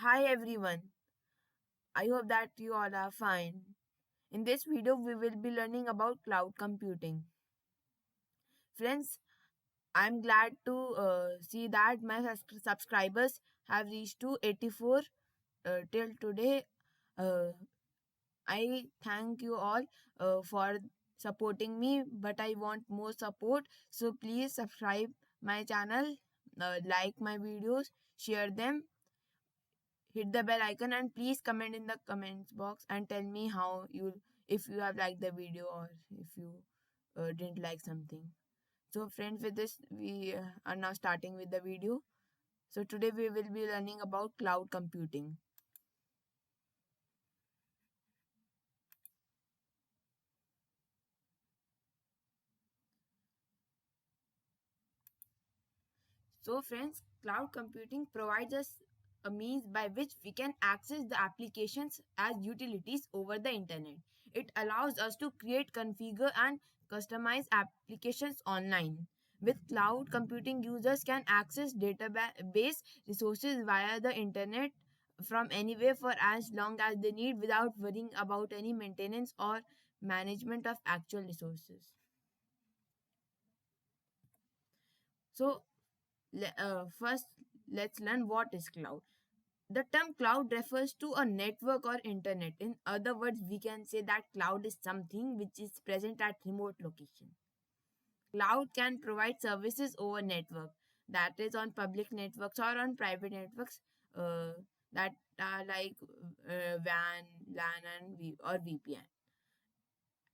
Hi everyone, I hope that you all are fine. In this video, we will be learning about cloud computing. Friends, I'm glad to see that my subscribers have reached to 84 till today. Uh, I thank you all for supporting me, but I want more support. So please subscribe my channel, like my videos, share them, hit the bell icon, and please comment in the comments box and tell me how you if you have liked the video or if you didn't like something. So friends, with this we are now starting with the video. So today we will be learning about cloud computing. So, friends, cloud computing provides us a means by which we can access the applications as utilities over the internet. It allows us to create, configure, and customize applications online. With cloud computing, users can access database resources via the internet from anywhere for as long as they need without worrying about any maintenance or management of actual resources. So, first, let's learn what is cloud. The term cloud refers to a network or internet. In other words, we can say that cloud is something which is present at remote location. Cloud can provide services over network, that is on public networks or on private networks, uh, that are like WAN, LAN, and or VPN.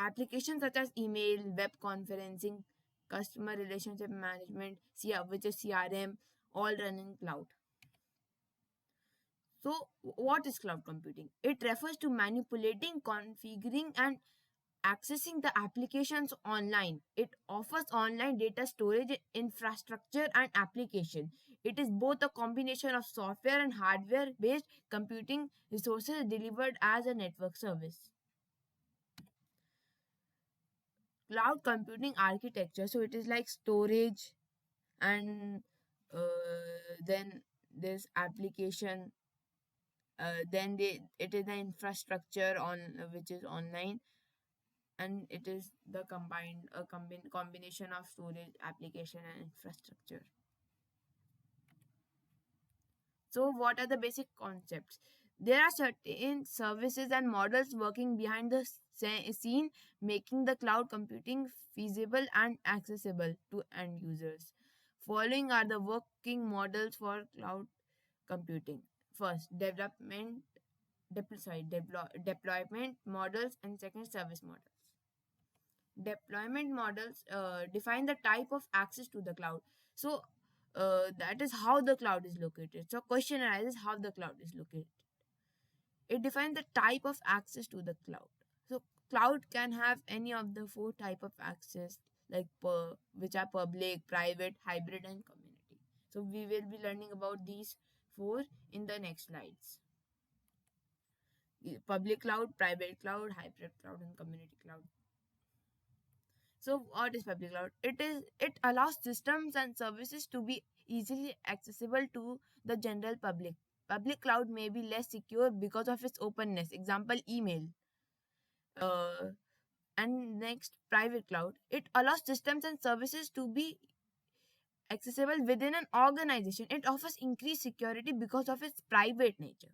Applications such as email, web conferencing, customer relationship management, which is CRM, all run in cloud. So, what is cloud computing? It refers to manipulating, configuring, and accessing the applications online. It offers online data storage infrastructure and application. It is both a combination of software and hardware based computing resources delivered as a network service. Cloud computing architecture, so it is like storage and then this application, then it is the infrastructure on which is online, and it is the combination of storage, application, and infrastructure. So what are the basic concepts? There are certain services and models working behind the scene, making the cloud computing feasible and accessible to end users. Following are the working models for cloud computing. First, deployment models, and second, service models. Deployment models define the type of access to the cloud. So that is how the cloud is located. So question arises, how the cloud is located. It defines the type of access to the cloud. So cloud can have any of the four type of access, like which are public, private, hybrid, and community. So we will be learning about these four in the next slides. Public cloud, private cloud, hybrid cloud, and community cloud. So what is public cloud? It allows systems and services to be easily accessible to the general public. Public cloud may be less secure because of its openness. Example, email. Uh, and next, private cloud. It allows systems and services to be accessible within an organization. It offers increased security because of its private nature.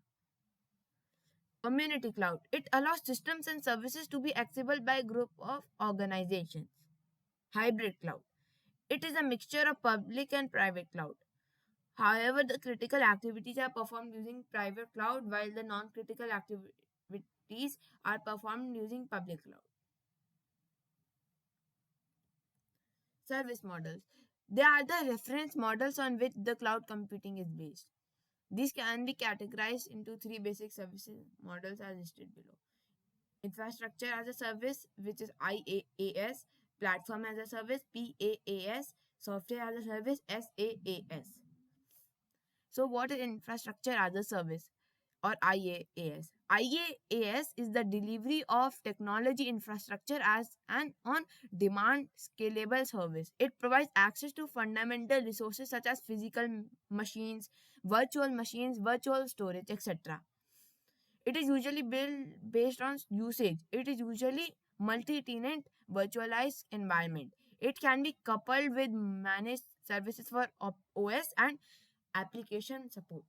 Community cloud. It allows systems and services to be accessible by a group of organizations. Hybrid cloud. It is a mixture of public and private cloud. However, the critical activities are performed using private cloud while the non-critical activities are performed using public cloud. Service models. They are the reference models on which the cloud computing is based. These can be categorized into three basic services models as listed below. Infrastructure as a service, which is IaaS, platform as a service, PaaS, software as a service, SaaS. So, what is infrastructure as a service? or IaaS. IaaS is the delivery of technology infrastructure as an on-demand scalable service. It provides access to fundamental resources such as physical machines, virtual storage, etc. It is usually built based on usage. It is usually multi-tenant virtualized environment. It can be coupled with managed services for OS and application support.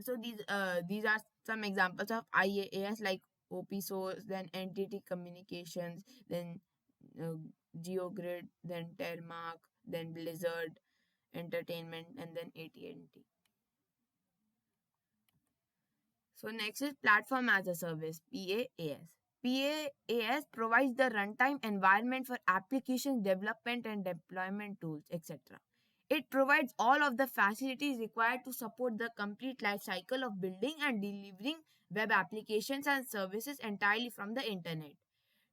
So these are some examples of IaaS, like OP source, then entity communications, then uh, GeoGrid, then Termark, then Blizzard Entertainment, and then AT&T. So next is platform as a service, PaaS. PaaS provides the runtime environment for application development and deployment tools, etc. It provides all of the facilities required to support the complete life cycle of building and delivering web applications and services entirely from the internet.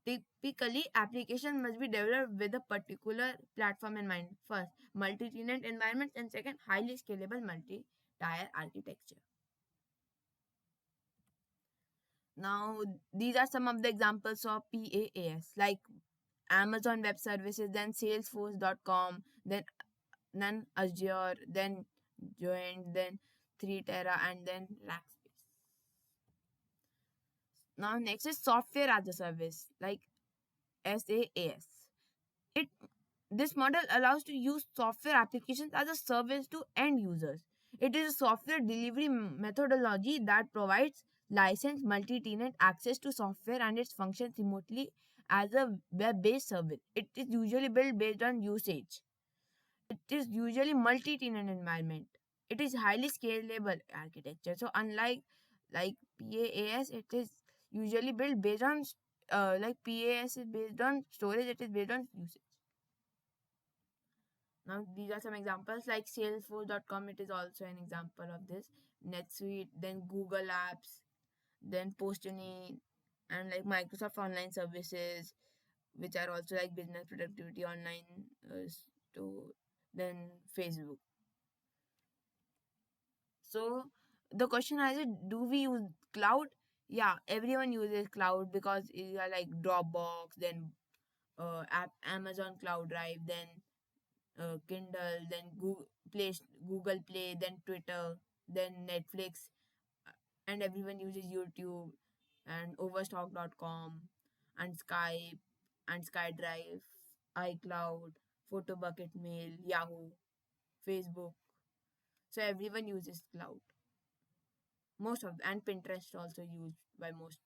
Typically, application must be developed with a particular platform in mind. First, multi-tenant environments, and second, highly scalable multi-tier architecture. Now, these are some of the examples of PaaS, like Amazon Web Services, then Salesforce.com, then Azure, then Joint, then 3Terra, and then Rackspace. Now, next is software as a service, like SaaS. It This model allows to use software applications as a service to end users. It is a software delivery methodology that provides licensed multi-tenant access to software and its functions remotely as a web-based service. It is usually built based on usage. It is usually multi-tenant environment. It is highly scalable architecture. So unlike like PaaS, it is usually built based on like PaaS is based on storage. It is based on usage. Now, these are some examples, like Salesforce.com, it is also an example of this. NetSuite, then Google Apps, then Postini, and like Microsoft Online Services, which are also like business productivity online to then Facebook. So, the question is, do we use cloud? Yeah, everyone uses cloud because you are like Dropbox, then Amazon Cloud Drive, then Kindle, then Google Play, then Twitter, then Netflix, and everyone uses YouTube and Overstock.com and Skype and SkyDrive, iCloud, PhotoBucket Mail, Yahoo, Facebook. So everyone uses cloud. Most of and Pinterest also used by most.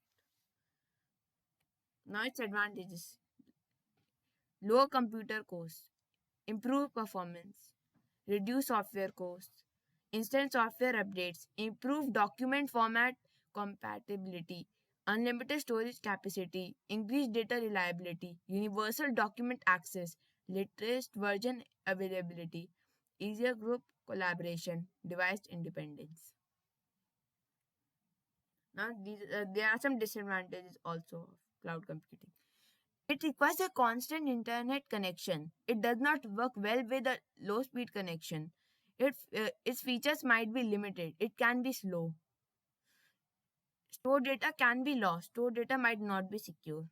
Now its advantages: lower computer cost, improve performance, reduce software costs, instant software updates, improve document format compatibility, unlimited storage capacity, increased data reliability, universal document access, latest version availability, easier group collaboration, device independence. Now, there are some disadvantages also of cloud computing. It requires a constant internet connection. It does not work well with a low speed connection. Its features might be limited. It can be slow. Stored data can be lost. Stored data might not be secure.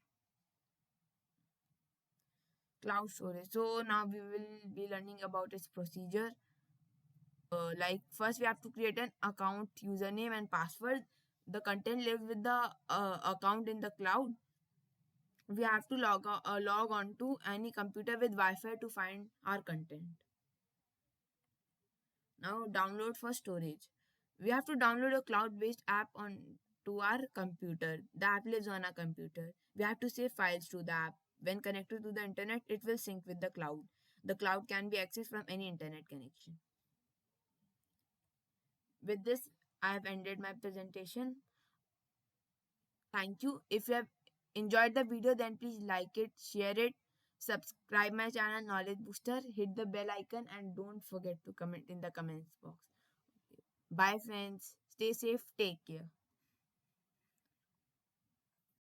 Cloud storage. So now we will be learning about its procedure. Like first we have to create an account, username and password. The content lives with the account in the cloud. We have to log on to any computer with Wi-Fi to find our content. Now download for storage. We have to download a cloud-based app on to our computer. The app lives on our computer. We have to save files to the app. When connected to the internet, it will sync with the cloud. The cloud can be accessed from any internet connection. With this, I have ended my presentation. Thank you. If you have enjoyed the video, then please like it, share it, subscribe my channel Knowledge Booster, hit the bell icon, and don't forget to comment in the comments box. Bye friends. Stay safe. Take care.